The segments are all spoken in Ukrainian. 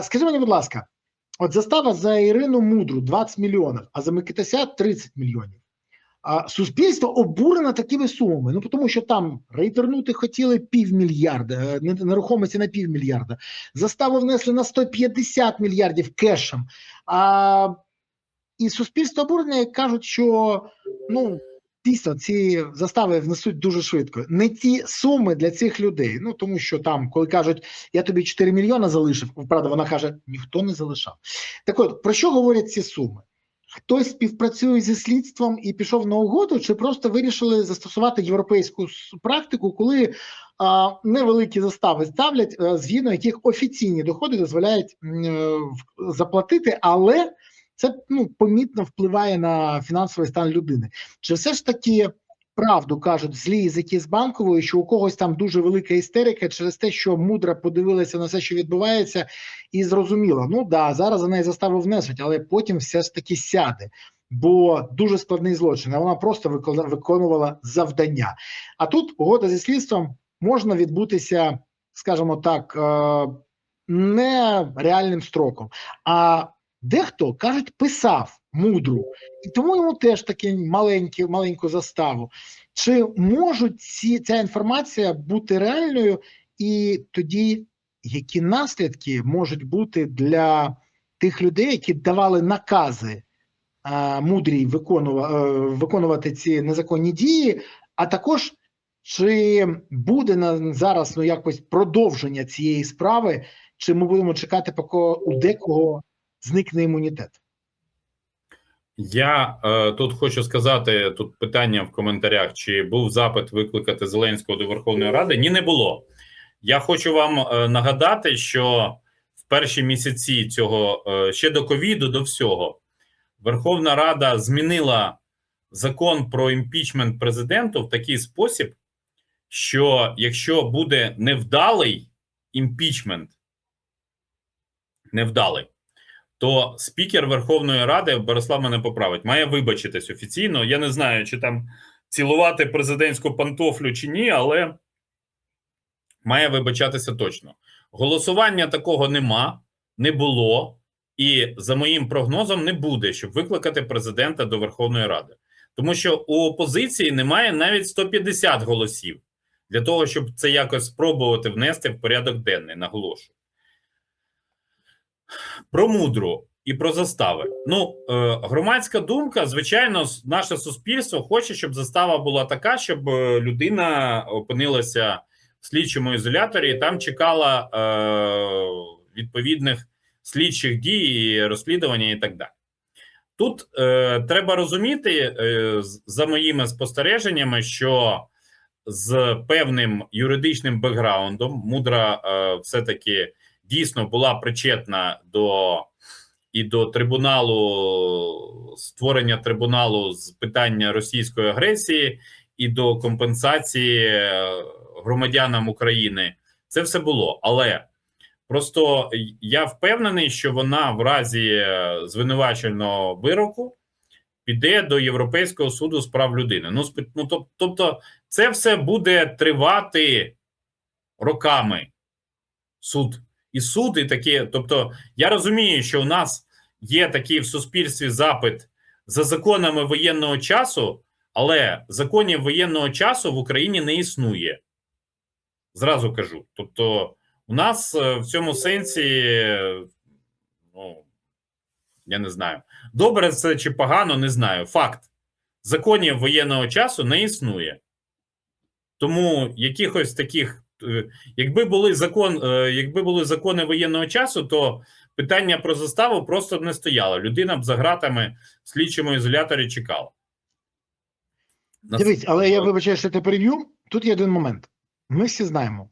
Скажи мені, будь ласка, от застава за Ірину Мудру 20 мільйонів, а за Микитася 30 мільйонів. Суспільство обурено такими сумами, ну тому що там рейдернути хотіли півмільярда, нерухомості на півмільярда, заставу внесли на 150 мільярдів кешем, і суспільство обурене кажуть, що ну дійсно ці застави внесуть дуже швидко. Не ті суми для цих людей, ну тому що там, коли кажуть, я тобі 4 мільйони залишив, правда, вона каже, ніхто не залишав. Так от, про що говорять ці суми? Хтось співпрацює зі слідством і пішов на угоду, чи просто вирішили застосувати європейську практику, коли невеликі застави ставлять, згідно яких офіційні доходи дозволяють заплатити, але це помітно впливає на фінансовий стан людини. Чи все ж таки правду кажуть злі язики з Банкової, що у когось там дуже велика істерика через те, що Мудра подивилася на все, що відбувається, і зрозуміла, ну да, зараз за неї заставу внесуть, але потім все ж таки сяде, бо дуже складний злочин, а вона просто виконувала завдання. А тут угода зі слідством можна відбутися, скажімо так, не реальним строком, а дехто, кажуть, писав Мудру, і тому йому теж таки маленьку заставу. Чи можуть ця інформація бути реальною, і тоді які наслідки можуть бути для тих людей, які давали накази Мудрій виконувати ці незаконні дії, а також чи буде зараз якось продовження цієї справи, чи ми будемо чекати, поки у декого зникне імунітет? Я тут хочу сказати, тут питання в коментарях, чи був запит викликати Зеленського до Верховної Ради? Ні, не було. Я хочу вам нагадати, що в перші місяці цього, ще до ковіду, до всього, Верховна Рада змінила закон про імпічмент президенту в такий спосіб, що якщо буде невдалий імпічмент, то спікер Верховної Ради, Борислав мене поправить, має вибачитись офіційно. Я не знаю, чи там цілувати президентську пантофлю чи ні, але має вибачатися точно. Голосування такого не було, і за моїм прогнозом не буде, щоб викликати президента до Верховної Ради. Тому що у опозиції немає навіть 150 голосів для того, щоб це якось спробувати внести в порядок денний, наголошую. Про Мудру і про застави. Громадська думка, звичайно, наше суспільство хоче, щоб застава була така, щоб людина опинилася в слідчому ізоляторі і там чекала відповідних слідчих дій, розслідування і так далі. Тут треба розуміти, за моїми спостереженнями, що з певним юридичним бекграундом Мудра все-таки дійсно була причетна до трибуналу, створення трибуналу з питання російської агресії і до компенсації громадянам України. Це все було. Але просто я впевнений, що вона в разі звинувачувального вироку піде до Європейського суду з прав людини. Тобто це все буде тривати роками. Суд і такі, тобто я розумію, що у нас є такий в суспільстві запит за законами воєнного часу, але законів воєнного часу в Україні не існує. Зразу кажу. Тобто у нас в цьому сенсі, я не знаю, добре це чи погано, не знаю. Факт. Законів воєнного часу не існує. Тому якихось таких, якби були закони воєнного часу, то питання про заставу просто б не стояло. Людина б за ґратами в слідчому ізоляторі чекала. Дивись, але я вибачаю, що ти переб'ю. Тут є один момент. Ми всі знаємо,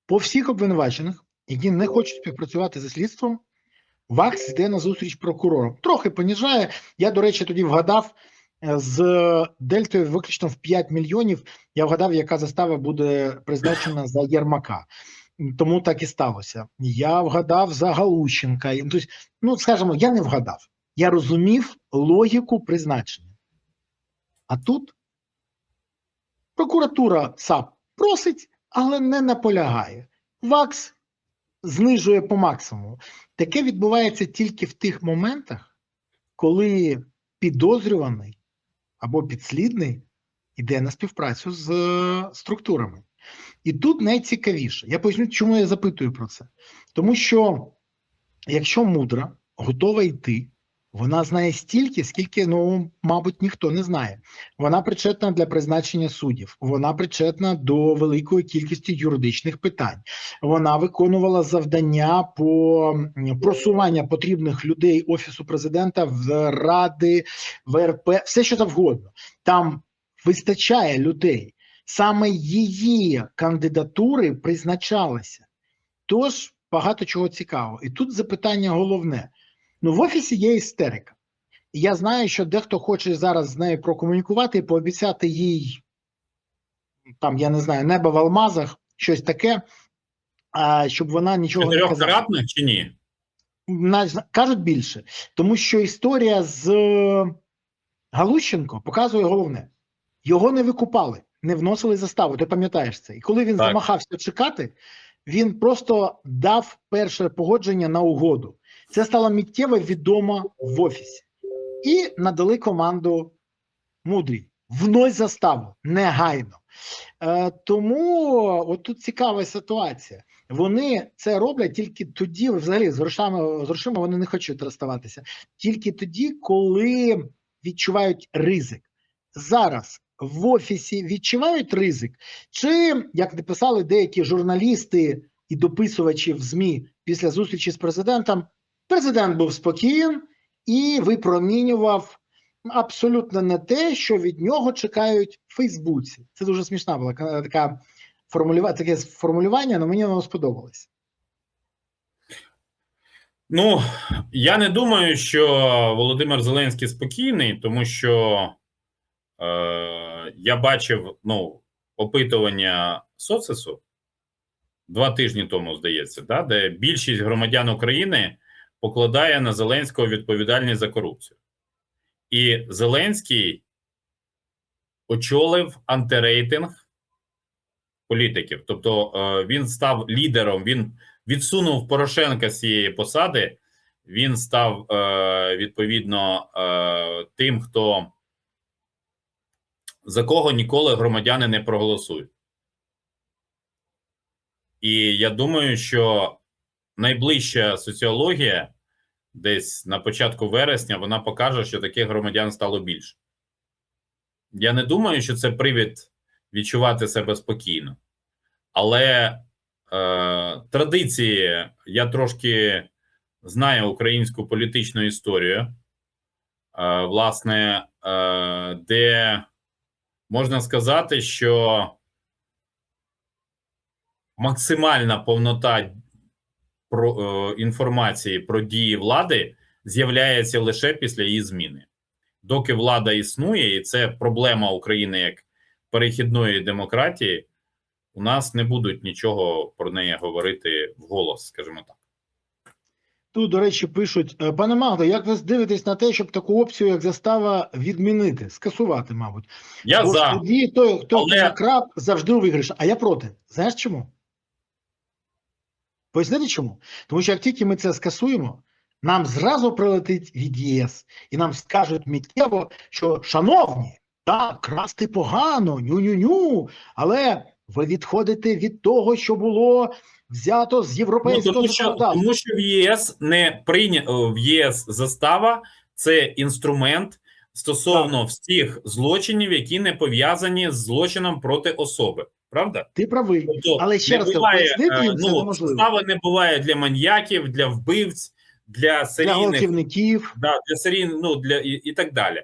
по всіх обвинувачених, які не хочуть співпрацювати зі слідством, ВАКС йде на зустріч прокурором. Трохи поніжає. Я, до речі, тоді вгадав з дельтою виключно в 5 мільйонів. Я вгадав, яка застава буде призначена за Єрмака. Тому так і сталося. Я вгадав за Галущенка. Тобто, скажімо, я не вгадав. Я розумів логіку призначення. А тут прокуратура САП просить, але не наполягає. ВАКС знижує по максимуму. Таке відбувається тільки в тих моментах, коли підозрюваний або підслідний йде на співпрацю з структурами. І тут найцікавіше. Я поясню, чому я запитую про це. Тому що, якщо мудра готова йти, вона знає стільки, скільки, мабуть, ніхто не знає. Вона причетна для призначення суддів, вона причетна до великої кількості юридичних питань. Вона виконувала завдання по просуванню потрібних людей Офісу президента в Ради, ВРП, все що завгодно. Там вистачає людей. Саме її кандидатури призначалися. Тож, багато чого цікавого. І тут запитання головне. В Офісі є істерика. І я знаю, що дехто хоче зараз з нею прокомунікувати і пообіцяти їй, там, я не знаю, небо в алмазах, щось таке, щоб вона нічого не казала. Чотирьохкратних чи ні? Кажуть більше. Тому що історія з Галущенко показує головне. Його не викупали, не вносили заставу, ти пам'ятаєш це. І коли він замахався чекати, він просто дав перше погодження на угоду. Це стало миттєво відомо в Офісі. І надали команду мудрій. Внось заставу, негайно. Тому от тут цікава ситуація. Вони це роблять тільки тоді, взагалі з грошима вони не хочуть розставатися. Тільки тоді, коли відчувають ризик. Зараз в Офісі відчувають ризик? Чи, як написали деякі журналісти і дописувачі в ЗМІ після зустрічі з президентом, президент був спокійний і випромінював абсолютно не те, що від нього чекають в Фейсбуці. Це дуже смішна була таке формулювання, але мені воно сподобалось. Я не думаю, що Володимир Зеленський спокійний, тому що я бачив опитування Соцесу 2 тижні тому, здається, де більшість громадян України покладає на Зеленського відповідальність за корупцію. І Зеленський очолив антирейтинг політиків. Тобто він став лідером, він відсунув Порошенка з цієї посади, він став, відповідно, тим, за кого ніколи громадяни не проголосують. І я думаю, що найближча соціологія, десь на початку вересня, вона покаже, що таких громадян стало більше. Я не думаю, що це привід відчувати себе спокійно. Але традиції, я трошки знаю українську політичну історію, власне, де можна сказати, що максимальна повнота інформації про дії влади з'являється лише після її зміни. Доки влада існує, і це проблема України як перехідної демократії, у нас не будуть нічого про неї говорити вголос, скажімо так. Тут, до речі, пишуть: пане Магдо, як ви дивитесь на те, щоб таку опцію, як застава, відмінити, скасувати, мабуть? Я бо за. Тоді той, хто накрав, завжди у виграші. А я проти. Знаєш чому? Пояснити чому? Тому що як тільки ми це скасуємо, нам зразу прилетить від ЄС, і нам скажуть миттєво, що, шановні, так, красти погано, ню-ню-ню, але ви відходите від того, що було взято з європейського законодавства. Тому що в ЄС в ЄС застава – це інструмент стосовно всіх злочинів, які не пов'язані з злочином проти особи. Правда? Ти правий. Тобто, але ще раз пояснити їм це неможливо. Застава не буває для маньяків, для вбивць, для серійних, для гвалтівників, для серійних, і так далі.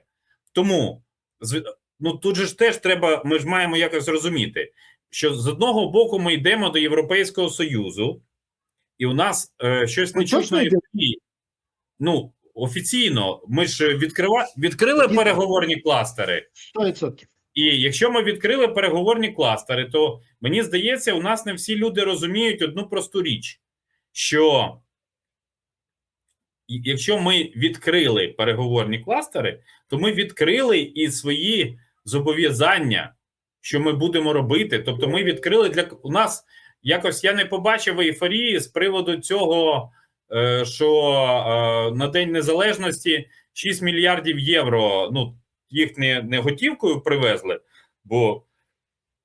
Тому тут же ж теж треба, ми ж маємо якось розуміти, що з одного боку ми йдемо до Європейського Союзу, і у нас щось не чутно. Офіційно, ми ж відкрили переговорні кластери. 100%. І якщо ми відкрили переговорні кластери, то, мені здається, у нас не всі люди розуміють одну просту річ, що якщо ми відкрили переговорні кластери, то ми відкрили і свої зобов'язання, що ми будемо робити. Тобто ми відкрили у нас якось я не побачив ейфорії з приводу цього, що на День Незалежності 6 мільярдів євро, ну, їх не готівкою привезли, бо,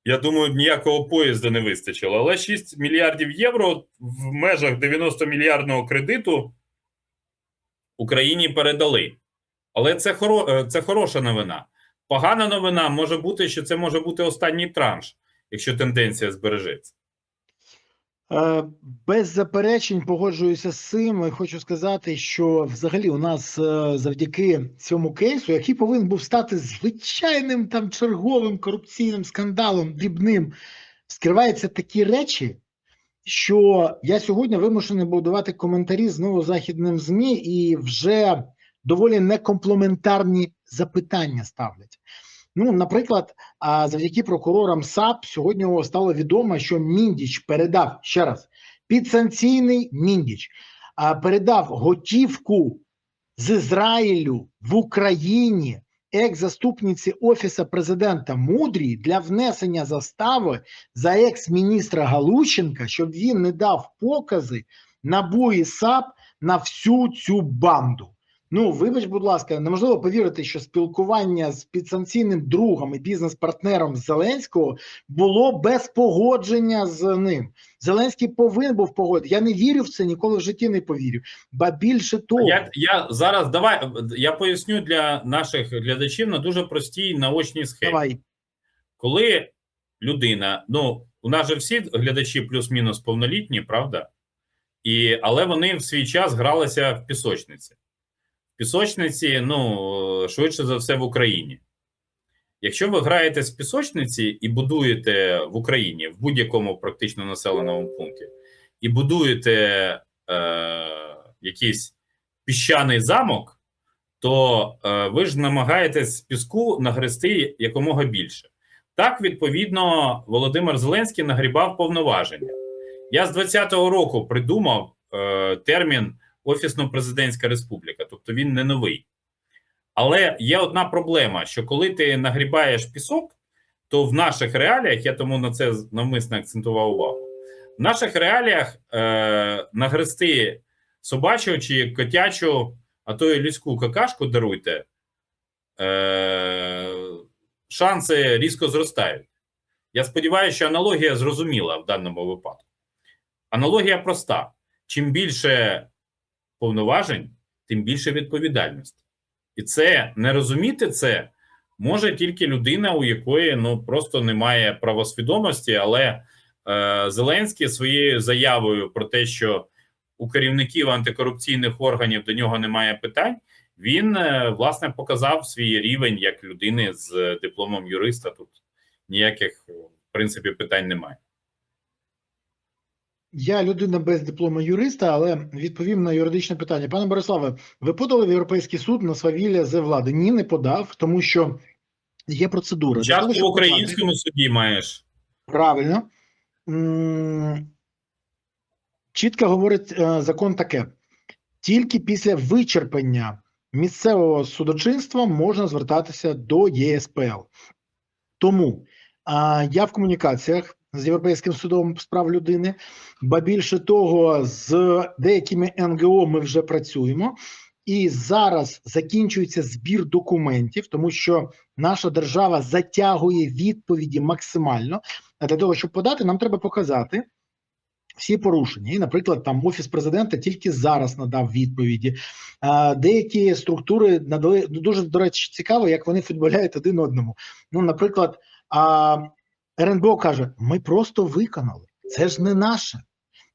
я думаю, ніякого поїзда не вистачило, але 6 мільярдів євро в межах 90-мільярдного кредиту Україні передали. Але це хороша новина. Погана новина може бути, що це може бути останній транш, якщо тенденція збережеться. Без заперечень погоджуюся з цим. І хочу сказати, що взагалі у нас завдяки цьому кейсу, який повинен був стати звичайним там черговим корупційним скандалом, дрібним, скриваються такі речі, що я сьогодні вимушений був давати коментарі знову західним ЗМІ і вже доволі некомплементарні запитання ставлять. Ну, наприклад, завдяки прокурорам САП сьогодні стало відомо, що Міндіч передав, ще раз, підсанкційний Міндіч, передав готівку з Ізраїлю в Україні екс-заступниці Офісу президента Мудрій для внесення застави за екс-міністра Галущенка, щоб він не дав покази НАБУ і САП на всю цю банду. Ну, вибач, будь ласка, неможливо повірити, що спілкування з підсанкційним другом і бізнес-партнером Зеленського було без погодження з ним. Зеленський повинен був погодити. Я не вірю в це, ніколи в житті не повірю. Ба більше того. Я поясню для наших глядачів на дуже простій наочній схемі. Давай. Коли людина, ну, у нас же всі глядачі плюс-мінус повнолітні, правда? Але вони в свій час гралися в пісочниці. Пісочниці, ну, швидше за все в Україні. Якщо ви граєтесь в пісочниці і будуєте в Україні, в будь-якому практично населеному пункті, і будуєте якийсь піщаний замок, то ви ж намагаєтесь з піску нагрести якомога більше. Так, відповідно, Володимир Зеленський нагрібав повноваження. Я з 2020 року придумав термін Офісно-президентська республіка, тобто він не новий. Але є одна проблема, що коли ти нагрібаєш пісок, то в наших реаліях, я тому на це навмисно акцентував увагу, в наших реаліях нагрести собачу чи котячу, а то і людську какашку, даруйте, шанси різко зростають. Я сподіваюся, що аналогія зрозуміла в даному випадку. Аналогія проста. Чим більше повноважень, тим більше відповідальності. І це, не розуміти це, може тільки людина, у якої, ну, просто немає правосвідомості, але Зеленський своєю заявою про те, що у керівників антикорупційних органів до нього немає питань, він, власне, показав свій рівень як людини з дипломом юриста. Тут ніяких, в принципі, питань немає. Я людина без диплому юриста, але відповім на юридичне питання. Пане Бориславе, ви подали в Європейський суд на свавілля з влади? Ні, не подав, тому що є процедура. Часто в українському суді маєш. Правильно. Чітко говорить закон таке. Тільки після вичерпання місцевого судочинства можна звертатися до ЄСПЛ. Тому я в комунікаціях з Європейським судом з прав людини, ба більше того, з деякими НГО ми вже працюємо, і зараз закінчується збір документів, тому що наша держава затягує відповіді максимально, а для того, щоб подати, нам треба показати всі порушення. І, наприклад, там Офіс президента тільки зараз надав відповіді. Деякі структури надали, дуже, до речі, цікаво, як вони футболяють один одному. Ну, наприклад, РНБО каже, ми просто виконали. Це ж не наше.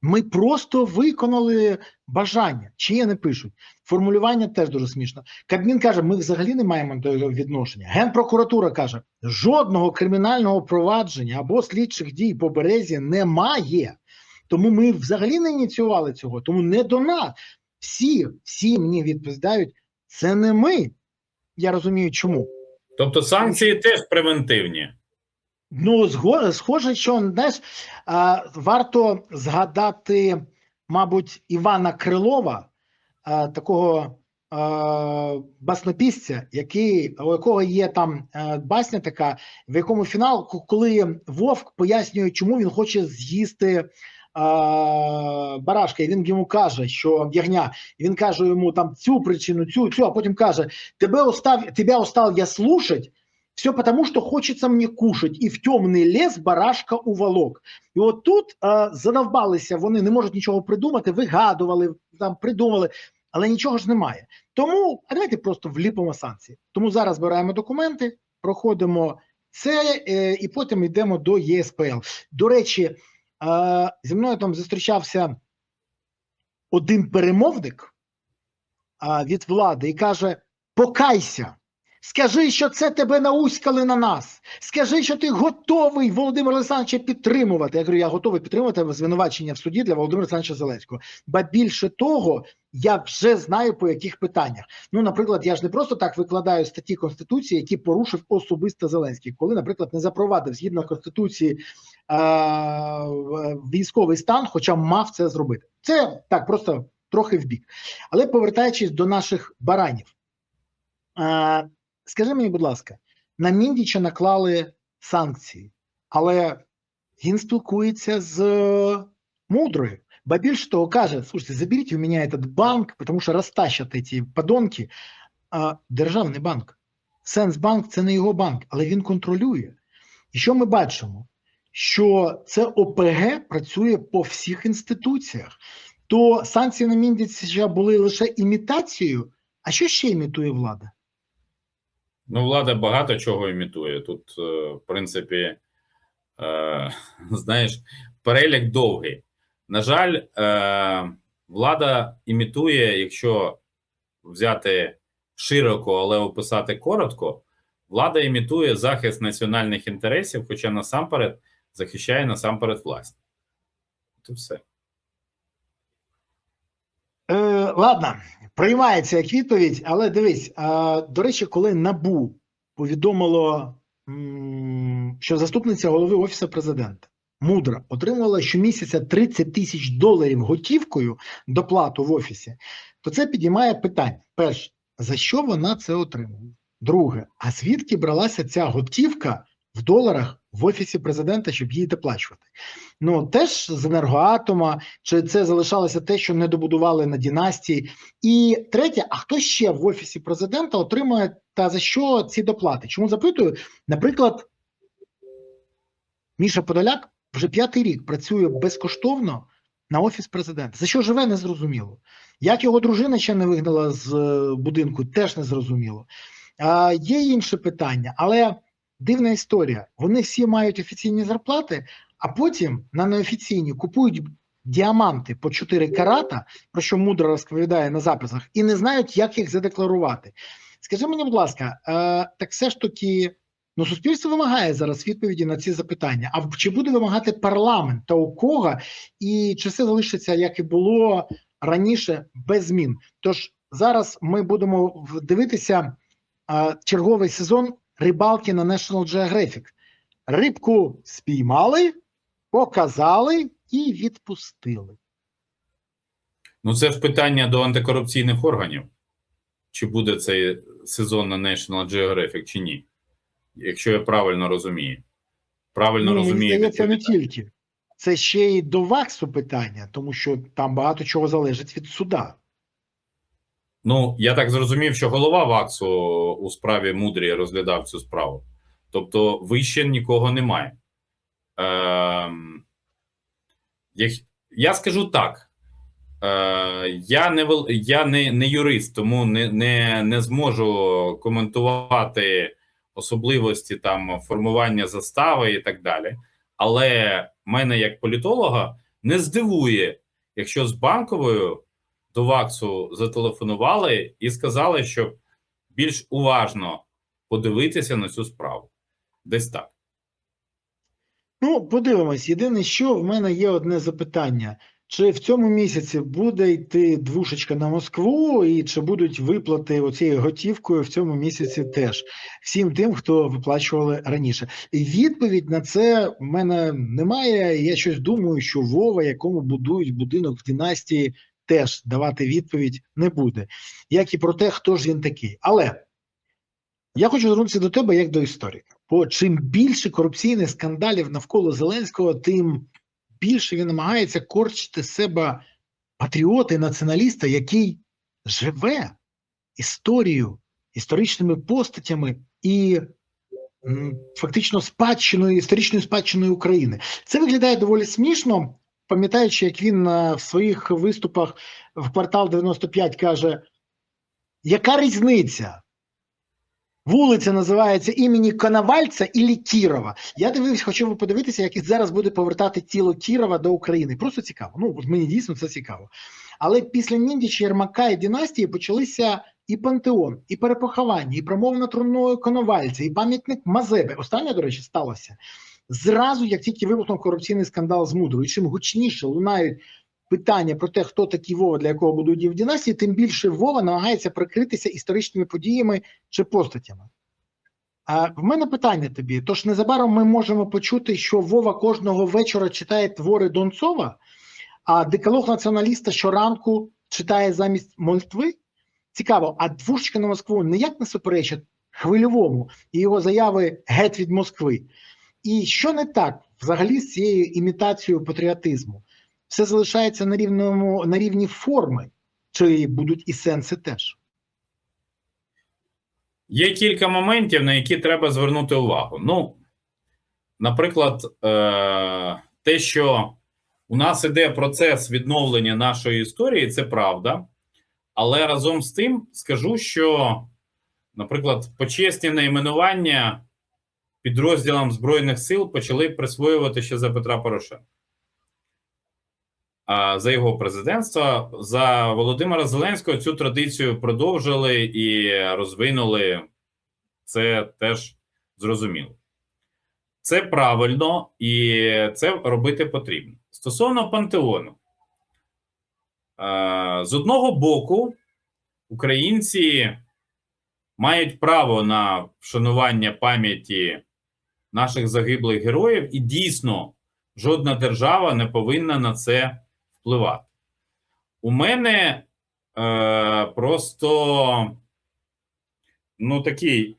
Ми просто виконали бажання. Чиє не пишуть. Формулювання теж дуже смішно. Кабмін каже, ми взагалі не маємо до цього відношення. Генпрокуратура каже, жодного кримінального провадження або слідчих дій по Березі немає. Тому ми взагалі не ініціювали цього. Тому не до нас. Всі мені відповідають, це не ми. Я розумію, чому. Тобто санкції теж превентивні. Ну, схоже, що, знаєш, варто згадати, мабуть, Івана Крилова, такого баснописця, у якого є там басня така, в якому фінал, коли вовк пояснює, чому він хоче з'їсти барашка, і він йому каже, що ягня, і він каже йому там цю причину, цю, а потім каже, тебя устал я слушать, все потому, что хочется мне кушать, і в темний лес барашка уволок. І от тут задовбалися, вони не можуть нічого придумати, вигадували, там придумали, але нічого ж немає. Тому, а давайте просто вліпимо санкції. Тому зараз збираємо документи, проходимо це і потім йдемо до ЄСПЛ. До речі, зі мною там зустрічався один перемовник від влади і каже, покайся, скажи, що це тебе науськали на нас, скажи, що ти готовий Володимира Олександровича підтримувати. Я говорю, я готовий підтримувати звинувачення в суді для Володимира Олександровича Зеленського. Ба більше того, я вже знаю по яких питаннях. Ну, наприклад, я ж не просто так викладаю статті Конституції, які порушив особисто Зеленський, коли, наприклад, не запровадив згідно Конституції військовий стан, хоча мав це зробити. Це так, просто трохи вбік. Але повертаючись до наших баранів. Скажи мені, будь ласка, на Міндіча наклали санкції, але він спілкується з Мудрою. Ба більше того каже, слушайте, заберіть у мене этот банк, тому що розтащать ці подонки. Державний банк. Сенсбанк – це не його банк, але він контролює. І що ми бачимо? Що це ОПГ працює по всіх інституціях. То санкції на Міндіча були лише імітацією, а що ще імітує влада? Ну, влада багато чого імітує. Тут, в принципі, знаєш, перелік довгий. На жаль, влада імітує, якщо взяти широко, але описати коротко, влада імітує захист національних інтересів, хоча насамперед захищає власність. Це все. Ладно, приймається як відповідь, але дивись, до речі, коли НАБУ повідомило, що заступниця голови Офісу Президента Мудра отримувала щомісяця $30 000 готівкою доплату в Офісі, то це підіймає питання. Перше, за що вона це отримувала? Друге, а звідки бралася ця готівка в доларах в Офісі Президента, щоб її доплачувати? Ну, теж з Енергоатома, чи це залишалося те, що не добудували на династії? І третє, а хто ще в Офісі Президента отримує та за що ці доплати? Чому запитую? Наприклад, Міша Подоляк вже 5-й рік працює безкоштовно на Офіс Президента. За що живе, не зрозуміло. Як його дружина ще не вигнала з будинку, теж не зрозуміло. Є інше питання, але дивна історія. Вони всі мають офіційні зарплати, а потім на неофіційні купують діаманти по 4 карата, про що Мудро розповідає на записах, і не знають, як їх задекларувати. Скажи мені, будь ласка, так все ж таки, ну, суспільство вимагає зараз відповіді на ці запитання. А чи буде вимагати парламент та у кого? І чи все залишиться, як і було раніше, без змін? Тож зараз ми будемо дивитися черговий сезон рибалки на National Geographic. Рибку спіймали, показали і відпустили. Ну, це ж питання до антикорупційних органів. Чи буде цей сезон на National Geographic, чи ні? Якщо я правильно розумію. Правильно розумію. Мені здається, не тільки. Це ще й до ВАКСу питання, тому що там багато чого залежить від суда. Ну, я так зрозумів, що голова ВАКСу у справі Мудрі розглядав цю справу. Тобто вище нікого немає. Я скажу так. Я не юрист, тому не зможу коментувати особливості там формування застави і так далі. Але мене як політолога не здивує, якщо з Банковою до ВАКСу зателефонували і сказали, щоб більш уважно подивитися на цю справу. Десь так. Ну, подивимось. Єдине, що в мене є одне запитання. Чи в цьому місяці буде йти двушечка на Москву, і чи будуть виплати оцією готівкою в цьому місяці теж всім тим, хто виплачували раніше? І відповідь на це в мене немає. Я щось думаю, що Вова, якому будують будинок в династії, теж давати відповідь не буде, як і про те, хто ж він такий. Але я хочу звернутися до тебе як до історика. Бо чим більше корупційних скандалів навколо Зеленського, тим більше він намагається корчити з себе патріота і націоналіста, який живе історією, історичними постатями і фактично історичною спадщиною України. Це виглядає доволі смішно, пам'ятаючи, як він в своїх виступах в «Квартал 95» каже, яка різниця? Вулиця називається імені Коновальця і Кірова. Я дивився, хотів подивитися, як зараз буде повертати тіло Кірова до України. Просто цікаво. Ну, от мені дійсно це цікаво. Але після Ніндіча, Єрмака і династії почалися і пантеон, і перепоховання, і промовна тронною Коновальця, і пам'ятник Мазепи. Останнє, до речі, сталося зразу, як тільки вибухнув корупційний скандал з Мудрою. І чим гучніше лунають питання про те, хто такий Вова, для якого будуть в династії, тим більше Вова намагається прикритися історичними подіями чи постатями. А в мене питання тобі. Тож незабаром ми можемо почути, що Вова кожного вечора читає твори Донцова, а декалог націоналіста щоранку читає замість молитви? Цікаво, а двушечка на Москву ніяк не суперечить Хвильовому і його заяви «геть від Москви»? І що не так взагалі з цією імітацією патріотизму? Все залишається на рівні форми, чи будуть і сенси теж? Є кілька моментів, на які треба звернути увагу. Ну, наприклад, те, що у нас іде процес відновлення нашої історії, це правда. Але разом з тим скажу, що, наприклад, почесні найменування підрозділам Збройних сил почали присвоювати ще за Петра Порошенка. А за його президентства, за Володимира Зеленського цю традицію продовжили і розвинули. Це теж зрозуміло. Це правильно і це робити потрібно. Стосовно пантеону. З одного боку, українці мають право на вшанування пам'яті наших загиблих героїв, і дійсно жодна держава не повинна на це впливати. У мене просто такий,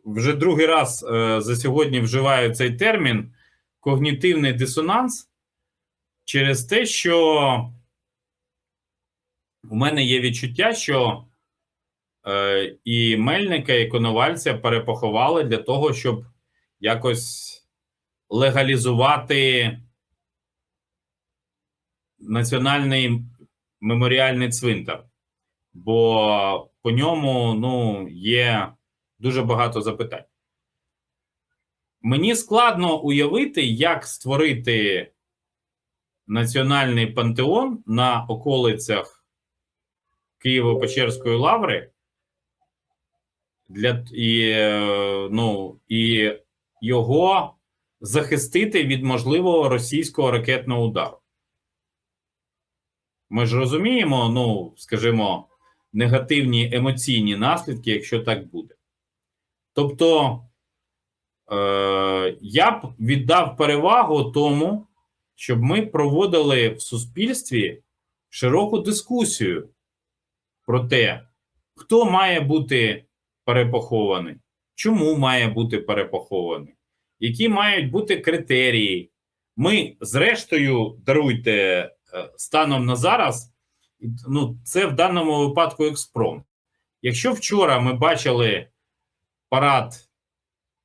вже другий раз за сьогодні вживаю цей термін когнітивний дисонанс через те, що у мене є відчуття, що і Мельника, і Коновальця перепоховали для того, щоб якось легалізувати національний меморіальний цвинтар. Бо по ньому є дуже багато запитань. Мені складно уявити, як створити національний пантеон на околицях Києво-Печерської лаври і його захистити від можливого російського ракетного удару. Ми ж розуміємо, скажімо, негативні емоційні наслідки, якщо так буде. Тобто, я б віддав перевагу тому, щоб ми проводили в суспільстві широку дискусію про те, хто має бути перепохований, чому має бути перепохований, які мають бути критерії. Ми, зрештою, даруйте, станом на зараз, це в даному випадку експромт. Якщо вчора ми бачили парад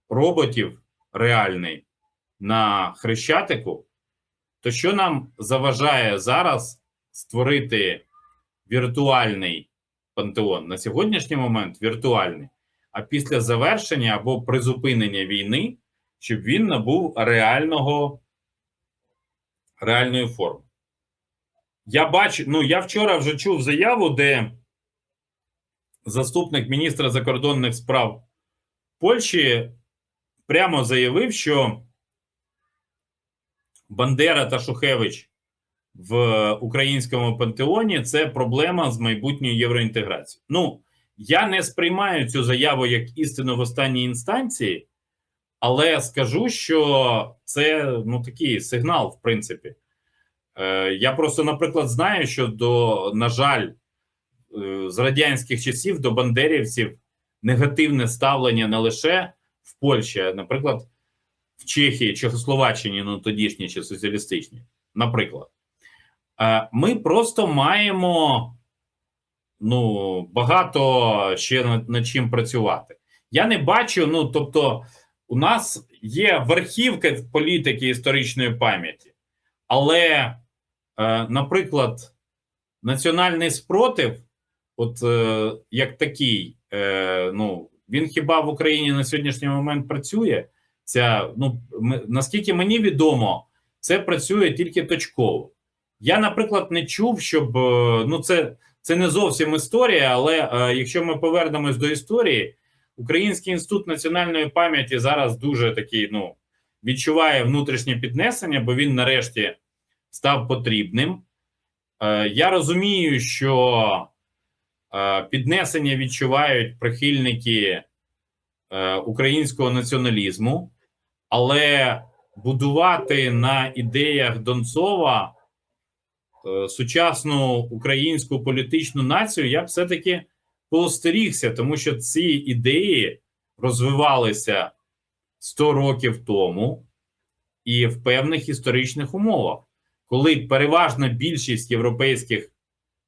роботів реальний на Хрещатику, то що нам заважає зараз створити віртуальний пантеон? На сьогоднішній момент віртуальний, а після завершення або призупинення війни, щоб він набув реальної форми. Я вчора вже чув заяву, де заступник міністра закордонних справ Польщі прямо заявив, що Бандера та Шухевич в українському пантеоні – це проблема з майбутньою євроінтеграцією. Я не сприймаю цю заяву як істину в останній інстанції, але скажу, що це такий сигнал, в принципі. Я просто, наприклад, знаю, що на жаль, з радянських часів до бандерівців негативне ставлення не лише в Польщі, а, наприклад, в Чехії, Чехословаччині, ну тодішній чи соціалістичній, наприклад. Ми просто маємо багато ще над чим працювати. Я не бачу, тобто, у нас є верхівка політики історичної пам'яті, але, наприклад, національний спротив, от як такий, він хіба в Україні на сьогоднішній момент працює? Наскільки мені відомо, це працює тільки точково. Я, наприклад, не чув, щоб, це не зовсім історія, але якщо ми повернемось до історії, Український інститут національної пам'яті зараз дуже такий, відчуває внутрішнє піднесення, бо він нарешті став потрібним. Я розумію, що піднесення відчувають прихильники українського націоналізму, але будувати на ідеях Донцова сучасну українську політичну націю я б все-таки поостерігся, тому що ці ідеї розвивалися 100 років тому і в певних історичних умовах, коли переважна більшість європейських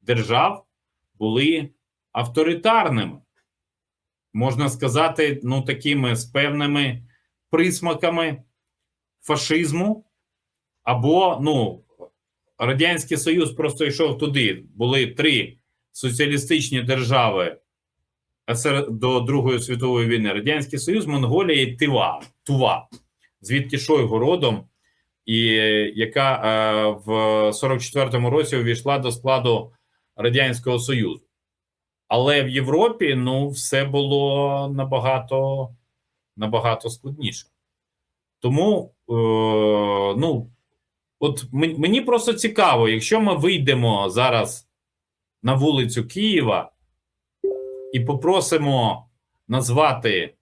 держав були авторитарними, можна сказати, такими з певними присмаками фашизму, або, Радянський Союз просто йшов туди. Були 3 соціалістичні держави до Другої світової війни: Радянський Союз, Монголія і Тува, звідки Шойгу родом, і яка в 44-му році увійшла до складу Радянського Союзу. Але в Європі, все було набагато складніше. Тому, от мені просто цікаво, якщо ми вийдемо зараз на вулицю Києва і попросимо назвати,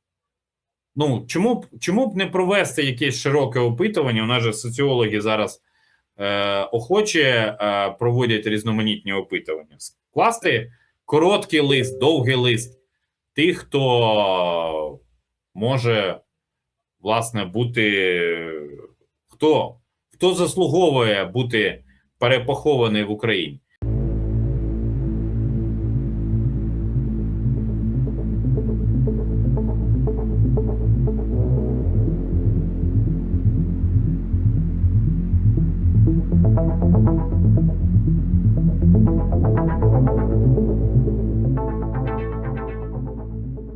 чому б не провести якесь широке опитування? У нас же соціологи зараз охоче проводять різноманітні опитування. Скласти короткий лист, довгий лист тих, хто може, власне, бути, хто заслуговує бути перепохований в Україні.